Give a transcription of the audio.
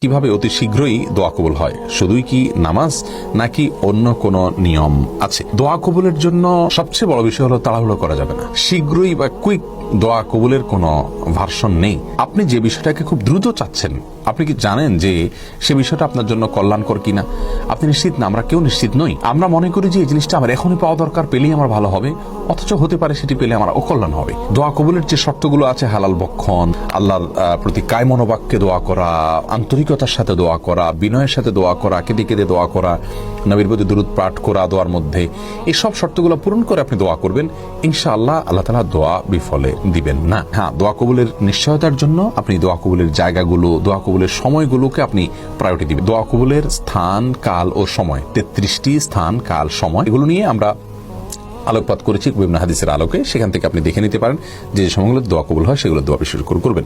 কিভাবে অতি শীঘ্রই দোয়া কবুল হয়? শুধুই কি নামাজ নাকি অন্য কোনো নিয়ম আছে? দোয়া কবুলের জন্য সবচেয়ে বড় বিষয় হলো তাড়াহুড়ো করা যাবে না। শীঘ্রই বা কুইক দোয়া কবুলের কোনো ভার্সন নেই। আপনি যে বিষয়টাকে খুব দ্রুত চাচ্ছেন, আপনি কি জানেন যে সে বিষয়টা আপনার জন্য কল্যাণকর কিনা? আপনি নিশ্চিত না, আমরা কেউ নিশ্চিত নই। আমরা মনে করি যে এই জিনিসটা আমার এখনই পাওয়া দরকার, পেলেই আমার ভালো হবে, অথচ হতে পারে সেটি পেলে আমার অকল্যাণ হবে। দোয়া কবুলের যে শর্তগুলো আছে, হালাল বক্ষণ, আল্লাহর প্রতি কায় মনোবাক্যে দোয়া করা, আন্তরিকতার সাথে দোয়া করা, বিনয়ের সাথে দোয়া করা, কেঁদে কেঁদে দোয়া করা, নবীর প্রতি দুরূদ পাঠ করা দোয়ার মধ্যে, এই সব শর্তগুলো পূরণ করে আপনি দোয়া করবেন, ইনশাআল্লাহ আল্লাহ তাআলা দোয়া বিফলে দিবেন না। হ্যাঁ, দোয়া কবুলের নিশ্চয়তার জন্য আপনি দোয়া কবুলের জায়গাগুলো, দোয়া কবুলের সময়গুলোকে আপনি প্রায়োরিটি দিবেন। দোয়া কবুলের স্থান, কাল ও সময়, 33টি স্থান, কাল, সময়, এগুলো নিয়ে আমরা আলোকপাত করেছি বিভিন্ন হাদিসের আলোকে। সেখান থেকে আপনি দেখে নিতে পারেন যে সময়গুলো দোয়া কবুল হয় সেগুলো দোয়া বেশি করে করবেন।